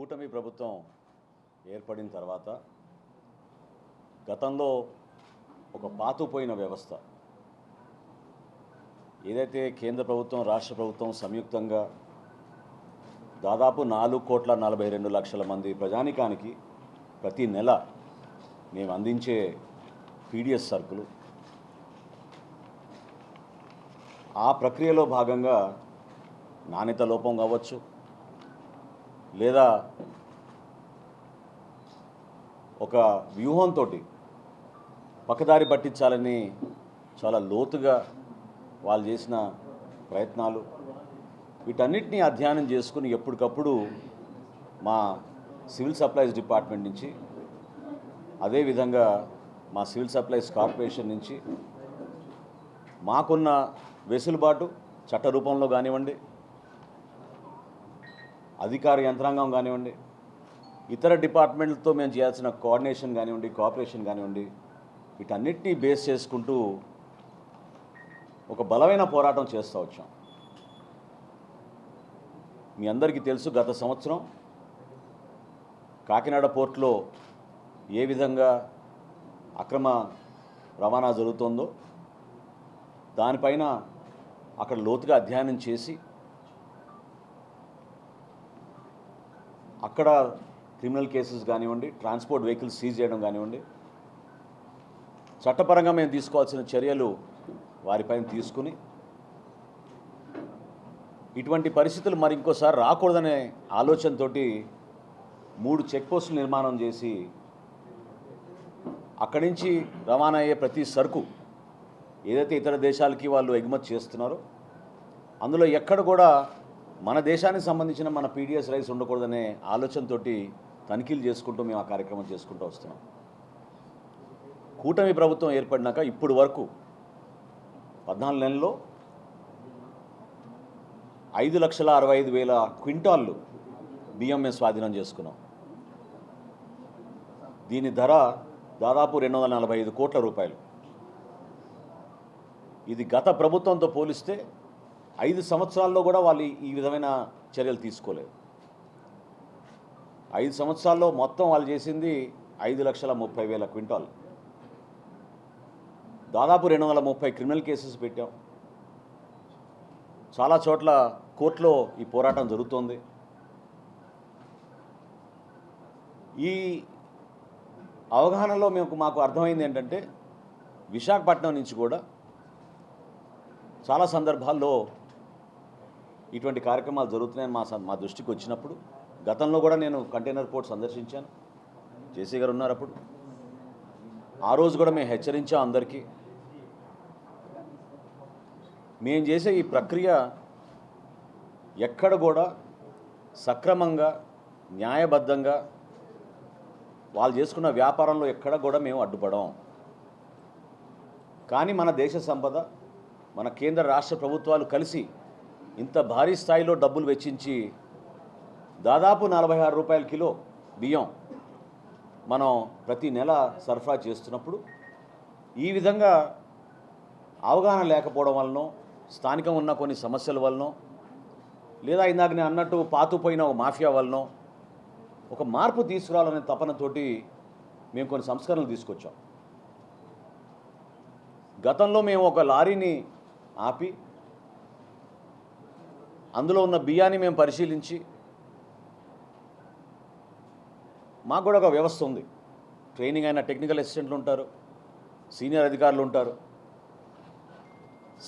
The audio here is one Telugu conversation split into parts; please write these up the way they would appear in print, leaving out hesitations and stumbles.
కూటమి ప్రభుత్వం ఏర్పడిన తర్వాత గతంలో ఒక పాతుపోయిన వ్యవస్థ ఏదైతే కేంద్ర ప్రభుత్వం రాష్ట్ర ప్రభుత్వం సంయుక్తంగా దాదాపు 4,42,00,000 మంది ప్రజానికానికి ప్రతి నెల మేము అందించే పీడిఎస్ సరుకులు ఆ ప్రక్రియలో భాగంగా నాణ్యత లోపం కావచ్చు లేదా ఒక వ్యూహంతో పక్కదారి పట్టించాలని చాలా లోతుగా వాళ్ళు చేసిన ప్రయత్నాలు వీటన్నిటినీ అధ్యయనం చేసుకుని ఎప్పటికప్పుడు మా సివిల్ సప్లైస్ డిపార్ట్మెంట్ నుంచి అదేవిధంగా మా సివిల్ సప్లైస్ కార్పొరేషన్ నుంచి మాకున్న వెసులుబాటు చట్ట రూపంలో కానివ్వండి అధికార యంత్రాంగం కానివ్వండి ఇతర డిపార్ట్మెంట్లతో మేము చేయాల్సిన కోఆర్డినేషన్ కానివ్వండి కోఆపరేషన్ కానివ్వండి వీటన్నిటినీ బేస్ చేసుకుంటూ ఒక బలమైన పోరాటం చేస్తూ వచ్చాం. మీ అందరికీ తెలుసు గత సంవత్సరం కాకినాడ పోర్టులో ఏ విధంగా అక్రమ రవాణా జరుగుతుందో దానిపైన అక్కడ లోతుగా అధ్యయనం చేసి అక్కడ క్రిమినల్ కేసెస్ కానివ్వండి ట్రాన్స్పోర్ట్ వెహికల్స్ సీజ్ చేయడం కానివ్వండి చట్టపరంగా మేము తీసుకోవాల్సిన చర్యలు వారిపైన తీసుకుని ఇటువంటి పరిస్థితులు మరి ఇంకోసారి రాకూడదనే ఆలోచనతోటి 3 చెక్ పోస్టులు నిర్మాణం చేసి అక్కడి నుంచి రవాణా అయ్యే ప్రతి సరుకు ఏదైతే ఇతర దేశాలకి వాళ్ళు ఎగుమతి చేస్తున్నారో అందులో ఎక్కడ కూడా మన దేశానికి సంబంధించిన మన పీడిఎస్ రైస్ ఉండకూడదనే ఆలోచనతోటి తనిఖీలు చేసుకుంటూ మేము ఆ కార్యక్రమం చేసుకుంటూ వస్తున్నాం. కూటమి ప్రభుత్వం ఏర్పడినాక ఇప్పుడు వరకు 14 నెలల్లో 5,65,000 క్వింటాళ్ళు బియ్యం మేము స్వాధీనం చేసుకున్నాం. దీని ధర దాదాపు 245 కోట్ల రూపాయలు. ఇది గత ప్రభుత్వంతో పోలిస్తే 5 సంవత్సరాల్లో కూడా వాళ్ళు ఈ విధమైన చర్యలు తీసుకోలేదు. 5 సంవత్సరాల్లో మొత్తం వాళ్ళు చేసింది 5,30,000 క్వింటాల్. దాదాపు 230 క్రిమినల్ కేసెస్ పెట్టాం. చాలా చోట్ల కోర్టులో ఈ పోరాటం జరుగుతోంది. ఈ అవగాహనలో మాకు అర్థమైంది ఏంటంటే విశాఖపట్నం నుంచి కూడా చాలా సందర్భాల్లో ఇటువంటి కార్యక్రమాలు జరుగుతున్నాయని మా దృష్టికి వచ్చినప్పుడు గతంలో కూడా నేను కంటైనర్ పోర్ట్ సందర్శించాను. జేసీ గారు ఉన్నారు అప్పుడు. ఆ రోజు కూడా మేము హెచ్చరించాం అందరికీ. మేము చేసే ఈ ప్రక్రియ ఎక్కడ కూడా సక్రమంగా న్యాయబద్ధంగా వాళ్ళు చేసుకున్న వ్యాపారంలో ఎక్కడ కూడా మేము అడ్డుపడం. కానీ మన దేశ సంపద మన కేంద్ర రాష్ట్ర ప్రభుత్వాలు కలిసి ఇంత భారీ స్థాయిలో డబ్బులు వెచ్చించి దాదాపు 46 రూపాయల కిలో బియ్యం మనం ప్రతి నెల సరఫరా చేస్తున్నప్పుడు ఈ విధంగా అవగాహన లేకపోవడం వలన స్థానికంగా ఉన్న కొన్ని సమస్యల వలన లేదా ఇందాక నేను అన్నట్టు పాతుపోయిన ఒక మాఫియా వలన ఒక మార్పు తీసుకురావాలనే తపనతోటి మేము కొన్ని సంస్కరణలు తీసుకొచ్చాం. గతంలో మేము ఒక లారీని ఆపి అందులో ఉన్న బియ్యాన్ని మేము పరిశీలించి మాకు కూడా ఒక వ్యవస్థ ఉంది. ట్రైనింగ్ అయిన టెక్నికల్ అసిస్టెంట్లు ఉంటారు, సీనియర్ అధికారులు ఉంటారు.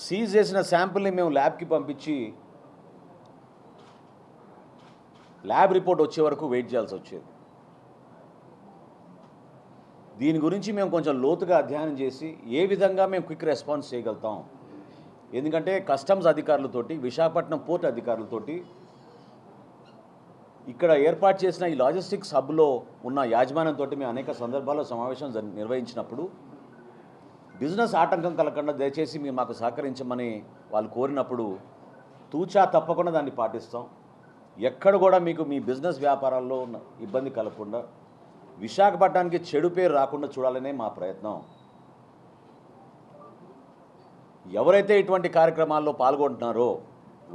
సీజ్ చేసిన శాంపుల్ని మేము ల్యాబ్కి పంపించి ల్యాబ్ రిపోర్ట్ వచ్చే వరకు వెయిట్ చేయాల్సి వచ్చేది. దీని గురించి మేము కొంచెం లోతుగా అధ్యయనం చేసి ఏ విధంగా మేము క్విక్ రెస్పాన్స్ చేయగలుగుతాం. ఎందుకంటే కస్టమ్స్ అధికారులతోటి విశాఖపట్నం పోర్ట్ అధికారులతోటి ఇక్కడ ఏర్పాటు చేసిన ఈ లాజిస్టిక్స్ హబ్లో ఉన్న యాజమాన్యంతో మేము అనేక సందర్భాల్లో సమావేశం నిర్వహించినప్పుడు బిజినెస్ ఆటంకం కలగకుండా దయచేసి మీరు మాకు సహకరించమని వాళ్ళు కోరినప్పుడు తూచా తప్పకుండా దాన్ని పాటిస్తాం. ఎక్కడ కూడా మీకు మీ బిజినెస్ వ్యాపారాల్లో ఇబ్బంది కలగకుండా విశాఖపట్నానికి చెడు పేరు రాకుండా చూడాలనే మా ప్రయత్నం. ఎవరైతే ఇటువంటి కార్యక్రమాల్లో పాల్గొంటున్నారో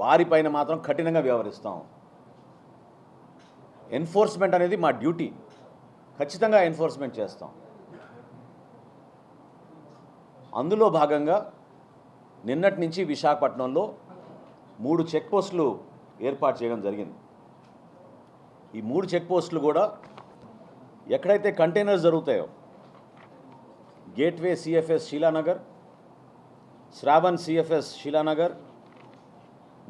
వారిపైన మాత్రం కఠినంగా వ్యవహరిస్తాం. ఎన్ఫోర్స్మెంట్ అనేది మా డ్యూటీ, ఖచ్చితంగా ఎన్ఫోర్స్మెంట్ చేస్తాం. అందులో భాగంగా నిన్నటి నుంచి విశాఖపట్నంలో 3 చెక్ పోస్టులు ఏర్పాటు చేయడం జరిగింది. ఈ 3 చెక్ పోస్టులు కూడా ఎక్కడైతే కంటైనర్స్ జరుగుతాయో, gateway CFS Sheela Nagar, Shravan CFS Sheela Nagar,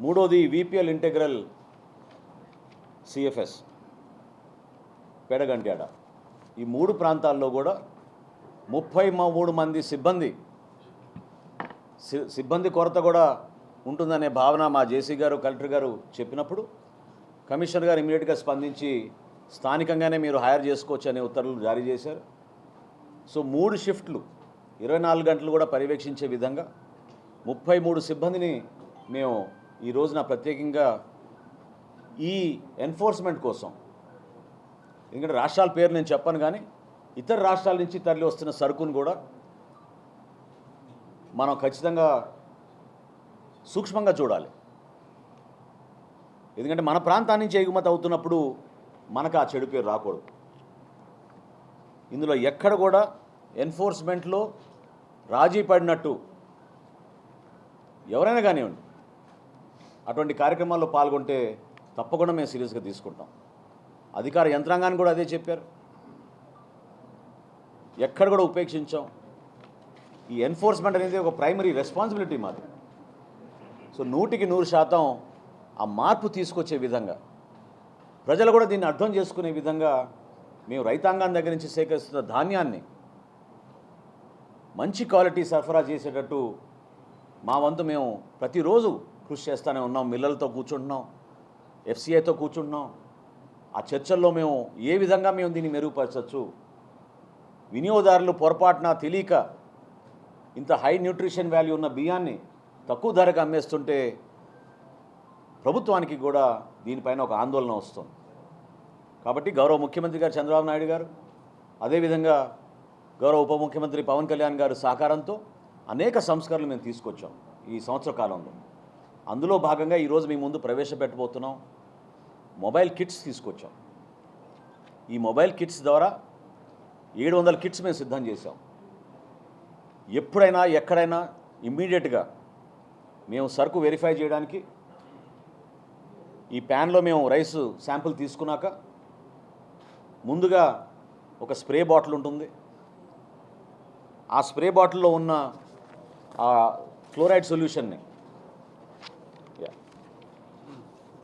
మూడోది విపిఎల్ ఇంటెగ్రల్ సిఎఫ్ఎస్ పెడగంట్యాడ, ఈ 3 ప్రాంతాల్లో కూడా 33 మంది సిబ్బంది కొరత కూడా ఉంటుందనే భావన మా జేసీ గారు, కలెక్టర్ గారు చెప్పినప్పుడు కమిషనర్ గారు ఇమీడియట్గా స్పందించి స్థానికంగానే మీరు హైర్ చేసుకోవచ్చు అనే ఉత్తర్వులు జారీ చేశారు. సో 3 షిఫ్ట్లు 24 గంటలు కూడా పర్యవేక్షించే విధంగా 33 సిబ్బందిని మేము ఈ రోజున ప్రత్యేకంగా ఈ ఎన్ఫోర్స్మెంట్ కోసం, ఎందుకంటే రాష్ట్రాల పేరు నేను చెప్పను కానీ ఇతర రాష్ట్రాల నుంచి తరలి వస్తున్న సరుకును కూడా మనం ఖచ్చితంగా సూక్ష్మంగా చూడాలి. ఎందుకంటే మన ప్రాంతాన్ని నుంచి ఎగుమతి అవుతున్నప్పుడు మనకు ఆ చెడు పేరు రాకూడదు. ఇందులో ఎక్కడ కూడా ఎన్ఫోర్స్మెంట్లో రాజీ పడినట్టు ఎవరైనా కానివ్వండి అటువంటి కార్యక్రమాల్లో పాల్గొంటే తప్పకుండా మేము సీరియస్గా తీసుకుంటాం. అధికార యంత్రాంగాన్ని కూడా అదే చెప్పారు. ఎక్కడ కూడా ఉపేక్షించాం. ఈ ఎన్ఫోర్స్మెంట్ అనేది ఒక ప్రైమరీ రెస్పాన్సిబిలిటీ మాది. సో 100% ఆ మార్పు తీసుకొచ్చే విధంగా, ప్రజలు కూడా దీన్ని అర్థం చేసుకునే విధంగా మేము రైతాంగం దగ్గర నుంచి సేకరిస్తున్న ధాన్యాన్ని మంచి క్వాలిటీ సరఫరా చేసేటట్టు మా వంతు మేము ప్రతిరోజు కృషి చేస్తూనే ఉన్నాం. మిల్లలతో కూర్చుంటున్నాం, ఎఫ్సిఐతో కూర్చుంటున్నాం. ఆ చర్చల్లో మేము ఏ విధంగా మేము దీన్ని మెరుగుపరచవచ్చు, వినియోగదారులు పొరపాటున తెలియక ఇంత హై న్యూట్రిషన్ వాల్యూ ఉన్న బియ్యాన్ని తక్కువ ధరకు అమ్మేస్తుంటే ప్రభుత్వానికి కూడా దీనిపైన ఒక ఆందోళన వస్తుంది. కాబట్టి గౌరవ ముఖ్యమంత్రి గారు చంద్రబాబు నాయుడు గారు, అదేవిధంగా గౌరవ ఉప ముఖ్యమంత్రి పవన్ కళ్యాణ్ గారు సహకారంతో అనేక సంస్కరణలు మేము తీసుకొచ్చాం ఈ సంవత్సర కాలంలో. అందులో భాగంగా ఈరోజు మీ ముందు ప్రవేశపెట్టబోతున్నాం మొబైల్ కిట్స్ తీసుకొచ్చాం. ఈ మొబైల్ కిట్స్ ద్వారా 700 కిట్స్ మేము సిద్ధం చేశాం. ఎప్పుడైనా ఎక్కడైనా ఇమ్మీడియట్గా మేము సరుకు వెరిఫై చేయడానికి ఈ ప్యాన్లో మేము రైస్ శాంపుల్ తీసుకున్నాక ముందుగా ఒక స్ప్రే బాటిల్ ఉంటుంది. ఆ స్ప్రే బాటిల్లో ఉన్న ఆ క్లోరైడ్ సొల్యూషన్ని,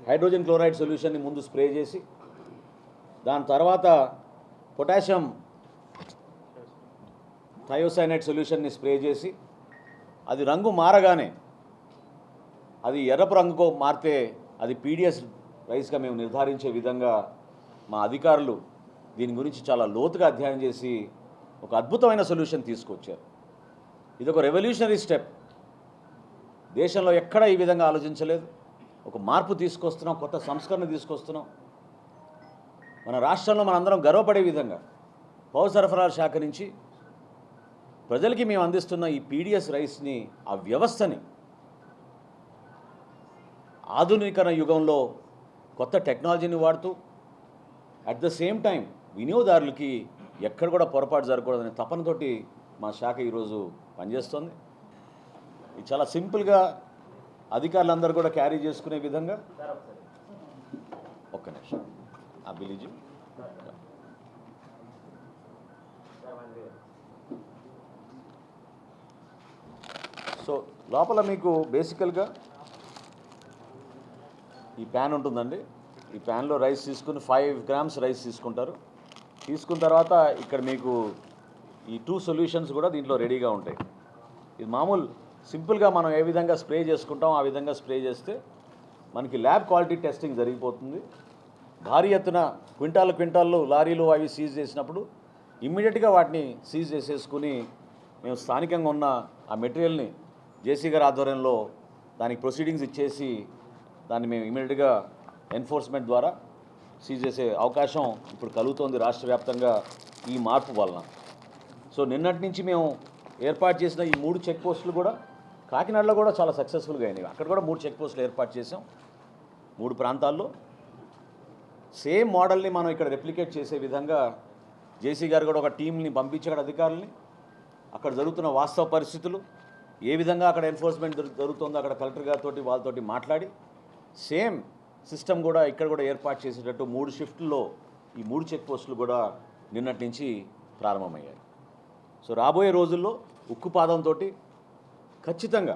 హైడ్రోజన్ క్లోరైడ్ సొల్యూషన్ని ముందు స్ప్రే చేసి దాని తర్వాత పొటాషియం థయోసైనైడ్ సొల్యూషన్ని స్ప్రే చేసి అది రంగు మారగానే, అది ఎర్రపు రంగుకు మారితే అది పీడిఎస్ రైస్గా మేము నిర్ధారించే విధంగా మా అధికారులు దీని గురించి చాలా లోతుగా అధ్యయనం చేసి ఒక అద్భుతమైన సొల్యూషన్ తీసుకొచ్చారు. ఇది ఒక రెవల్యూషనరీ స్టెప్. దేశంలో ఎక్కడ ఈ విధంగా ఆలోచించలేదు. ఒక మార్పు తీసుకొస్తున్నాం, కొత్త సంస్కరణ తీసుకొస్తున్నాం. మన రాష్ట్రంలో మనందరం గర్వపడే విధంగా పౌర సరఫరాల శాఖ నుంచి ప్రజలకి మేము అందిస్తున్న ఈ పీడిఎస్ రైస్ని, ఆ వ్యవస్థని ఆధునికరణ యుగంలో కొత్త టెక్నాలజీని వాడుతూ అట్ ద సేమ్ టైం వినియోగదారులకి ఎక్కడ కూడా పొరపాటు జరగకూడదనే తపనతోటి మా శాఖ ఈరోజు పనిచేస్తుంది. ఇది చాలా సింపుల్గా అధికారులందరూ కూడా క్యారీ చేసుకునే విధంగా. ఒక్క నిమిషం ఆ బిలీజు. సో లోపల మీకు బేసికల్గా ఈ ప్యాన్ ఉంటుందండి. ఈ ప్యాన్లో రైస్ తీసుకుని 5 grams రైస్ తీసుకుంటారు. తీసుకున్న తర్వాత ఇక్కడ మీకు ఈ 2 సొల్యూషన్స్ కూడా దీంట్లో రెడీగా ఉంటాయి. ఇది మామూలు సింపుల్గా మనం ఏ విధంగా స్ప్రే చేసుకుంటాం ఆ విధంగా స్ప్రే చేస్తే మనకి ల్యాబ్ క్వాలిటీ టెస్టింగ్ జరిగిపోతుంది. భారీ ఎత్తున క్వింటాళ్ళు లారీలు అవి సీజ్ చేసినప్పుడు ఇమ్మీడియట్గా వాటిని సీజ్ చేసేసుకుని మేము స్థానికంగా ఉన్న ఆ మెటీరియల్ని జేసీ గారి ఆధ్వర్యంలో దానికి ప్రొసీడింగ్స్ ఇచ్చేసి దాన్ని మేము ఇమ్మీడియట్గా ఎన్ఫోర్స్మెంట్ ద్వారా సీజ్ చేసే అవకాశం ఇప్పుడు కలుగుతోంది రాష్ట్ర వ్యాప్తంగా ఈ మార్పు వలన. సో నిన్నటి నుంచి మేము ఏర్పాటు చేసిన ఈ 3 చెక్ పోస్టులు కూడా కాకినాడలో కూడా చాలా సక్సెస్ఫుల్గా అయినాయి. అక్కడ కూడా 3 చెక్ పోస్టులు ఏర్పాటు చేసాం 3 ప్రాంతాల్లో. సేమ్ మోడల్ని మనం ఇక్కడ రెప్లికేట్ చేసే విధంగా జేసీ గారు కూడా ఒక టీంని పంపించి అక్కడ అధికారుల్ని అక్కడ జరుగుతున్న వాస్తవ పరిస్థితులు ఏ విధంగా అక్కడ ఎన్ఫోర్స్మెంట్ జరుగుతుందో అక్కడ కలెక్టర్ గారితో వాళ్ళతోటి మాట్లాడి సేమ్ సిస్టమ్ కూడా ఇక్కడ కూడా ఏర్పాటు చేసేటట్టు 3 షిఫ్ట్లో ఈ 3 చెక్ పోస్టులు కూడా నిన్నటి నుంచి ప్రారంభమయ్యాయి. సో రాబోయే రోజుల్లో ఉక్కుపాదంతో ఖచ్చితంగా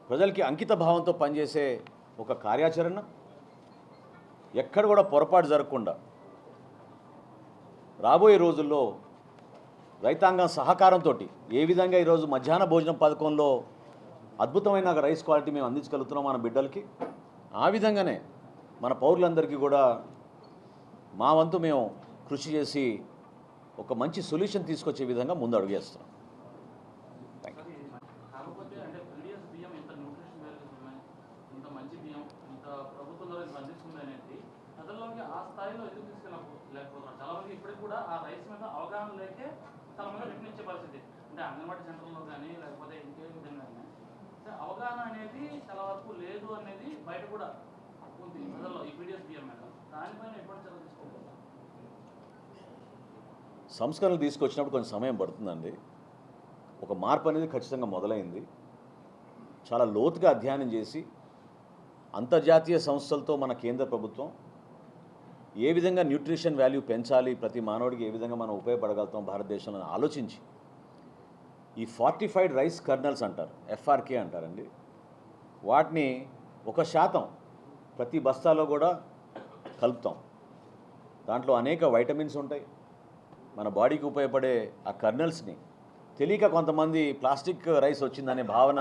ప్రజలకి అంకిత భావంతో పనిచేసే ఒక కార్యాచరణ, ఎక్కడ కూడా పొరపాటు జరగకుండా రాబోయే రోజుల్లో రైతాంగం సహకారంతో ఏ విధంగా ఈరోజు మధ్యాహ్న భోజనం పథకంలో అద్భుతమైన రైస్ క్వాలిటీ మేము అందించగలుగుతున్నాం మన బిడ్డలకి, ఆ విధంగానే మన పౌరులందరికీ కూడా మా వంతు మేము కృషి చేసి ఒక మంచి సొల్యూషన్ తీసుకొచ్చే విధంగా ముందు అడుగేస్తున్నాం. కాకపోతే అంటే ప్రీవియస్ బియ్యం ఇంత న్యూట్రిషన్ వాల్యూస్ ఉన్నాయి, ఇంత మంచి బియ్యం ఇంత ప్రభుత్వంలో అందిస్తుంది అనేది ప్రజల్లోకి ఆ స్థాయిలో ఎందుకు తీసుకెళ్ళలేకపోతున్నారు? చాలా మంది ఇప్పటికి కూడా ఆ రైస్ మీద అవగాహన లేకే చాలా మంది రిటర్న్ ఇచ్చే పరిస్థితి, అంటే అంగన్వాడీ సెంటర్లో కానీ లేకపోతే ఇంకే విధంగా కానీ అవగాహన అనేది చాలా వరకు లేదు అనేది బయట కూడా ఉంది ప్రజల్లో ఈ పీడిఎస్ బియ్యం మీద. దానిపైన ఎప్పుడు చర్య తీసుకోవాలి? సంస్కరణలు తీసుకొచ్చినప్పుడు కొంచెం సమయం పడుతుందండి. ఒక మార్పు అనేది ఖచ్చితంగా మొదలైంది. చాలా లోతుగా అధ్యయనం చేసి అంతర్జాతీయ సంస్థలతో మన కేంద్ర ప్రభుత్వం ఏ విధంగా న్యూట్రిషన్ వాల్యూ పెంచాలి, ప్రతి మానవుడికి ఏ విధంగా మనం ఉపయోగపడగలుగుతాం భారతదేశంలో ఆలోచించి ఈ ఫార్టిఫైడ్ రైస్ కర్నల్స్ అంటారు, ఎఫ్ఆర్కే అంటారండి, వాటిని 1% ప్రతి బస్తాలో కూడా కలుపుతాం. దాంట్లో అనేక వైటమిన్స్ ఉంటాయి. మన బాడీకి ఉపయోగపడే ఆ కర్నల్స్ని తెలియక కొంతమంది ప్లాస్టిక్ రైస్ వచ్చిందనే భావన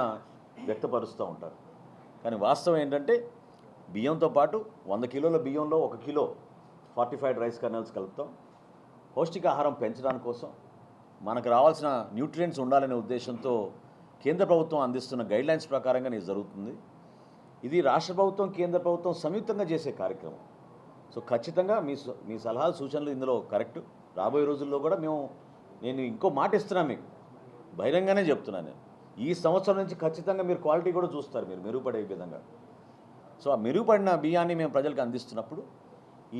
వ్యక్తపరుస్తూ ఉంటారు. కానీ వాస్తవం ఏంటంటే బియ్యంతో పాటు 100 కిలోల బియ్యంలో 1 కిలో ఫార్టిఫైడ్ రైస్ కర్నల్స్ కలుపుతాం. పౌష్టికాహారం పెంచడానికి కోసం మనకు రావాల్సిన న్యూట్రియంట్స్ ఉండాలనే ఉద్దేశంతో కేంద్ర ప్రభుత్వం అందిస్తున్న గైడ్లైన్స్ ప్రకారంగా ఇది జరుగుతుంది. ఇది రాష్ట్ర ప్రభుత్వం కేంద్ర ప్రభుత్వం సంయుక్తంగా చేసే కార్యక్రమం. సో ఖచ్చితంగా మీ సలహాలు సూచనలు ఇందులో కరెక్ట్. రాబోయే రోజుల్లో కూడా నేను ఇంకో మాట ఇస్తున్నాను, మీకు బహిరంగానే చెప్తున్నాను. నేను ఈ సంవత్సరం నుంచి ఖచ్చితంగా మీరు క్వాలిటీ కూడా చూస్తారు, మీరు మెరుగుపడే విధంగా. సో ఆ మెరుగుపడిన బియ్యాన్ని మేము ప్రజలకు అందిస్తున్నప్పుడు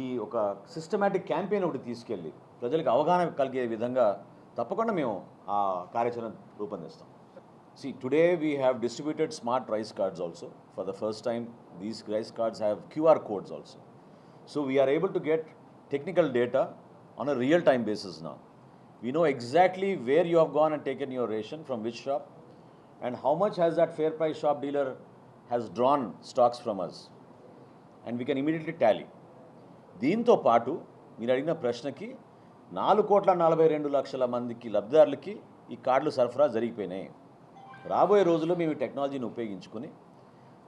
ఈ ఒక సిస్టమేటిక్ క్యాంపెయిన్ ఒకటి తీసుకెళ్ళి ప్రజలకు అవగాహన కలిగే విధంగా తప్పకుండా మేము ఆ కార్యాచరణ రూపొందిస్తాం. See, today we have distributed smart rice cards also. For the first time, these rice cards have QR codes also. So we are able to get technical data on a real-time basis now. We know exactly where you have gone and taken your ration, from which shop, and how much has that fair price shop dealer has drawn stocks from us. And we can immediately tally. దీంతో పాటు మీరు అడిగిన ప్రశ్నకి 4,42,00,000 మందికి లబ్ధిదారులకి ఈ కార్డులు సరఫరా జరిగిపోయినాయి. రాబోయే రోజుల్లో మేము ఈ టెక్నాలజీని ఉపయోగించుకుని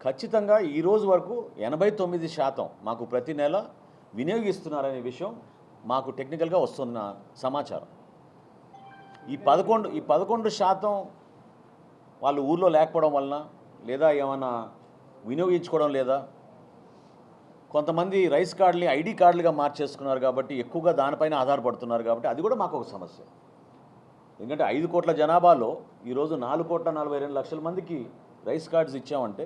ఖచ్చితంగా ఈ రోజు వరకు 89% మాకు ప్రతి నెల వినియోగిస్తున్నారనే విషయం మాకు టెక్నికల్గా వస్తున్న సమాచారం. ఈ 11% వాళ్ళు ఊర్లో లేకపోవడం వలన లేదా ఏమైనా వినియోగించుకోవడం లేదా కొంతమంది రైస్ కార్డుని ఐడి కార్డులుగా మార్చేసుకున్నారు కాబట్టి ఎక్కువగా దానిపైన ఆధారపడుతున్నారు కాబట్టి అది కూడా మాకు ఒక సమస్య. ఎందుకంటే 5 కోట్ల జనాభాలో ఈరోజు 4,42,00,000 మందికి రైస్ కార్డ్స్ ఇచ్చామంటే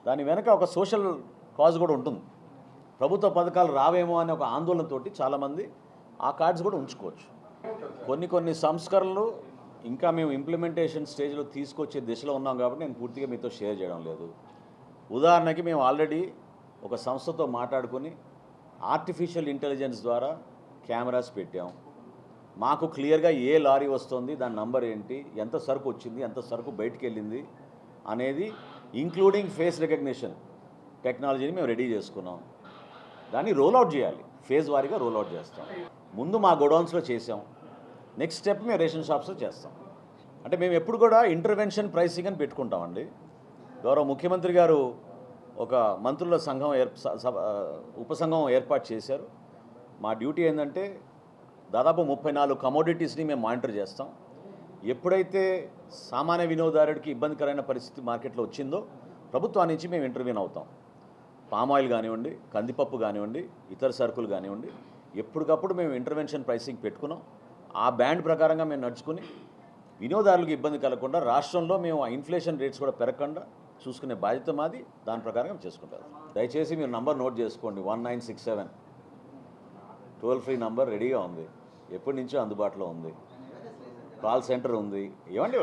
దాని వెనక ఒక సోషల్ కాజ్ కూడా ఉంటుంది. ప్రభుత్వ పథకాలు రావేమో అనే ఒక ఆందోళనతో చాలామంది ఆ కార్డ్స్ కూడా ఉంచుకోవచ్చు. కొన్ని సంస్కరణలు ఇంకా మేము ఇంప్లిమెంటేషన్ స్టేజ్లో తీసుకొచ్చే దిశలో ఉన్నాం కాబట్టి నేను పూర్తిగా మీతో షేర్ చేయడం లేదు. ఉదాహరణకి మేము ఆల్రెడీ ఒక సంస్థతో మాట్లాడుకొని ఆర్టిఫిషియల్ ఇంటెలిజెన్స్ ద్వారా కెమెరాస్ పెట్టాం. మాకు క్లియర్గా ఏ లారీ వస్తుంది, దాని నంబర్ ఏంటి, ఎంత సరుకు వచ్చింది, ఎంత సరుకు బయటికి వెళ్ళింది అనేది ఇంక్లూడింగ్ ఫేస్ రికగ్నిషన్ టెక్నాలజీని మేము రెడీ చేసుకున్నాం. దాన్ని రోల్అవుట్ చేయాలి, ఫేజ్ వారీగా రోల్అవుట్ చేస్తాం. ముందు మా గోడౌన్స్లో చేసాం, నెక్స్ట్ స్టెప్ మేము రేషన్ షాప్స్లో చేస్తాం. అంటే మేము ఎప్పుడు కూడా ఇంటర్వెన్షన్ ప్రైసింగ్ అని పెట్టుకుంటామండి. గౌరవ ముఖ్యమంత్రి గారు ఒక మంత్రుల సంఘం ఉపసంఘం ఏర్పాటు చేశారు. మా డ్యూటీ ఏంటంటే దాదాపు 34 కమోడిటీస్ని మేము మానిటర్ చేస్తాం. ఎప్పుడైతే సామాన్య వినియోగదారుడికి ఇబ్బందికరమైన పరిస్థితి మార్కెట్లో వచ్చిందో ప్రభుత్వం నుంచి మేము ఇంటర్వ్యూన్ అవుతాం. పామాయిల్ కానివ్వండి, కందిపప్పు కానివ్వండి, ఇతర సరుకులు కానివ్వండి, ఎప్పటికప్పుడు మేము ఇంటర్వెన్షన్ ప్రైసింగ్ పెట్టుకున్నాం. ఆ బ్యాండ్ ప్రకారంగా మేము నడుచుకుని వినియోగదారులకు ఇబ్బంది కలగకుండా రాష్ట్రంలో మేము ఆ ఇన్ఫ్లేషన్ రేట్స్ కూడా పెరగకుండా చూసుకునే బాధ్యత మాది. దాని ప్రకారం చేసుకుంటారు. దయచేసి మీరు నంబర్ నోట్ చేసుకోండి, 1967 టోల్ ఫ్రీ నంబర్ రెడీగా ఉంది, ఎప్పటి నుంచో అందుబాటులో ఉంది, కాల్ సెంటర్ ఉంది. ఏమండి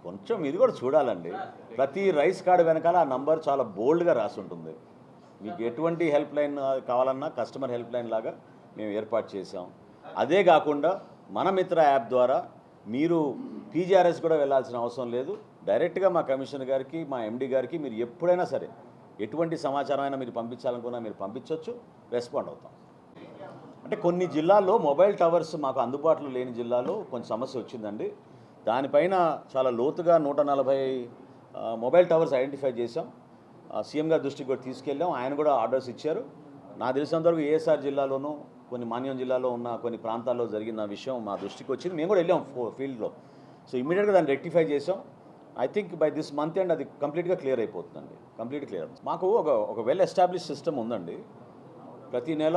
కొంచెం ఇది కూడా చూడాలండి. ప్రతి రైస్ కార్డు వెనకాల ఆ నంబర్ చాలా బోల్డ్గా రాసి ఉంటుంది. మీకు ఎటువంటి హెల్ప్ లైన్ కావాలన్నా కస్టమర్ హెల్ప్ లైన్ లాగా మేము ఏర్పాటు చేసాం. అదే కాకుండా మన మిత్ర యాప్ ద్వారా మీరు పీజీఆర్ఎస్ కూడా వెళ్ళాల్సిన అవసరం లేదు. డైరెక్ట్గా మా కమిషనర్ గారికి, మా ఎండీ గారికి మీరు ఎప్పుడైనా సరే ఎటువంటి సమాచారం అయినా మీరు పంపించాలనుకున్నా మీరు పంపించవచ్చు, రెస్పాండ్ అవుతాం. అంటే కొన్ని జిల్లాల్లో మొబైల్ టవర్స్ మాకు అందుబాటులో లేని జిల్లాలో కొంచెం సమస్య వచ్చిందండి. దానిపైన చాలా లోతుగా 140 మొబైల్ టవర్స్ ఐడెంటిఫై చేసాం. సీఎం గారి దృష్టికి కూడా తీసుకెళ్ళాం, ఆయన కూడా ఆర్డర్స్ ఇచ్చారు. నాకు తెలిసినంతవరకు ఏఎస్ఆర్ జిల్లాలోనూ కొన్ని మాన్యం జిల్లాలో ఉన్న కొన్ని ప్రాంతాల్లో జరిగిన విషయం మా దృష్టికి వచ్చింది. మేము కూడా వెళ్ళాం ఫీల్డ్లో. సో ఇమీడియట్గా దాన్ని రెక్టిఫై చేసాం. I think by this month end అది కంప్లీట్గా క్లియర్ అయిపోతుందండి. Complete clear. మాకు ఒక వెల్ ఎస్టాబ్లిష్ సిస్టమ్ ఉందండి. ప్రతి నెల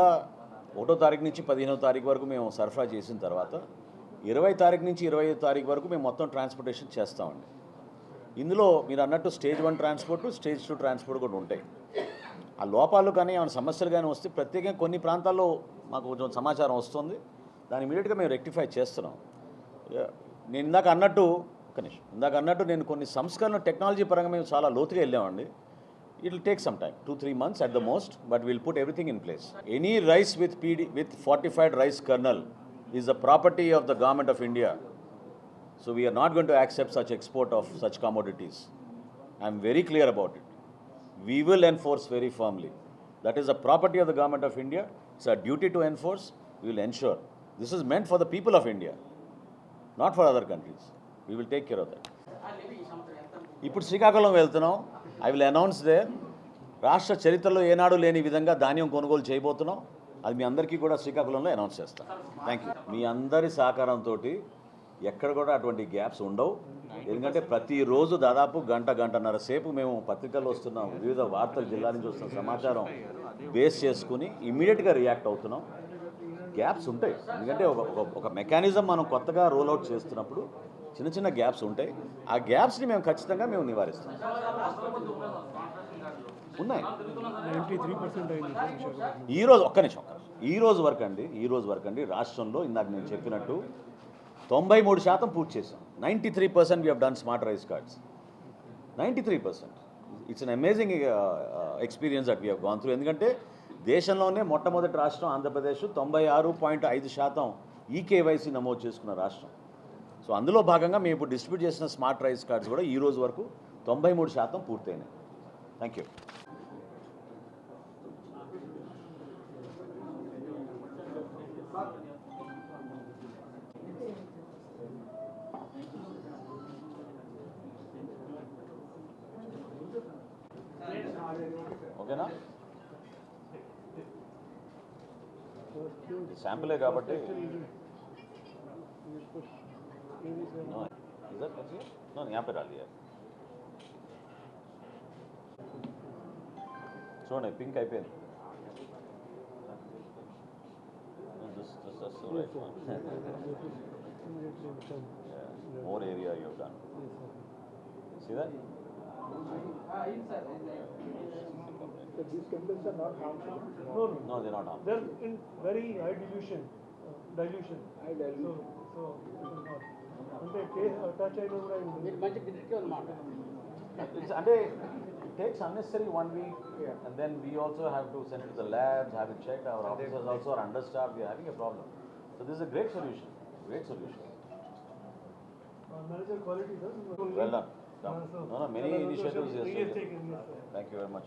1వ తారీఖు నుంచి 15వ తారీఖు వరకు మేము సరఫరా చేసిన తర్వాత 20 తారీఖు నుంచి 25వ తారీఖు వరకు మేము మొత్తం ట్రాన్స్పోర్టేషన్ చేస్తామండి. ఇందులో మీరు అన్నట్టు స్టేజ్ 1 ట్రాన్స్పోర్ట్, స్టేజ్ 2 ట్రాన్స్పోర్ట్ కూడా ఉంటాయి. ఆ లోపాలు కానీ ఏమైనా సమస్యలు కానీ వస్తే ప్రత్యేకంగా కొన్ని ప్రాంతాల్లో మాకు కొంచెం సమాచారం వస్తుంది, దాన్ని ఇమీడియట్గా మేము రెక్టిఫై చేస్తున్నాం. నేను ఇందాక అన్నట్టు నేను కొన్ని సంస్కరణ టెక్నాలజీ పరంగా మేము చాలా లోతుగా వెళ్ళామండి. It will take some time, 2-3 months at the most, but we'll put everything in place. Any rice with fortified rice kernel is the property of the government of India. So we are not going to accept such export of such commodities. I am very clear about it. We will enforce very firmly. That is the property of the government of India. It's our duty to enforce. We will ensure. This is meant for the people of India, not for other countries. We will take care of that. ఇప్పుడు శ్రీకాకుళం వెళ్తున్నాం. I will announce there. రాష్ట్ర చరిత్రలో ఏనాడు లేని విధంగా ధాన్యం కొనుగోలు చేయబోతున్నాం. అది మీ అందరికీ కూడా శ్రీకాకుళంలో అనౌన్స్ చేస్తాం. Thank you. మీ అందరి సహకారంతో ఎక్కడ కూడా అటువంటి గ్యాప్స్ ఉండవు. ఎందుకంటే ప్రతిరోజు దాదాపు గంటన్నర సేపు మేము పత్రికల్లో వస్తున్నాం, వివిధ వార్తలు జిల్లా నుంచి వస్తున్న సమాచారం బేస్ చేసుకుని ఇమ్మీడియట్గా రియాక్ట్ అవుతున్నాం. గ్యాప్స్ ఉంటాయి, ఎందుకంటే ఒక మెకానిజం మనం కొత్తగా రోల్ అవుట్ చేస్తున్నప్పుడు చిన్న గ్యాప్స్ ఉంటాయి. ఆ గ్యాప్స్ని మేము ఖచ్చితంగా నివారిస్తాం. ఉన్నాయి. 93% అయింది ఈరోజు ఒక్క నిమిషం, ఈ రోజు వరకు అండి రాష్ట్రంలో ఇందాక నేను చెప్పినట్టు 93% పూర్తి చేసాం. 93% we have done smart rice cards. 93%. It's an amazing experience that we have gone through. ఎందుకంటే దేశంలోనే మొట్టమొదటి రాష్ట్రం ఆంధ్రప్రదేశ్ 96.5% ఈకేవైసీ నమోదు చేసుకున్న రాష్ట్రం. సో అందులో భాగంగా మేము ఇప్పుడు డిస్ట్రిబ్యూట్ చేసిన స్మార్ట్ రైస్ కార్డ్స్ కూడా ఈ రోజు వరకు 93% పూర్తయినాయి. Thank you. ఓకేనా? శాంపులే కాబట్టి यहाँ पे डालिए. చూడండి పింక్ అయిపోయింది. More area you have done. See that? So these chemicals are not harmful? No, they're not harmful. They're in very high dilution. So it is not. అంటే టచ్ అయినా కూడా మంచి క్రిటిక్ అన్నమాట. అంటే it takes unnecessary 1 week, and then we also have to send it to the labs, have it checked. Our officers also are understaffed. We are having a problem. So this is a great solution. manager quality, sir. Well done. No, many initiatives. Yes, taken. thank you very much.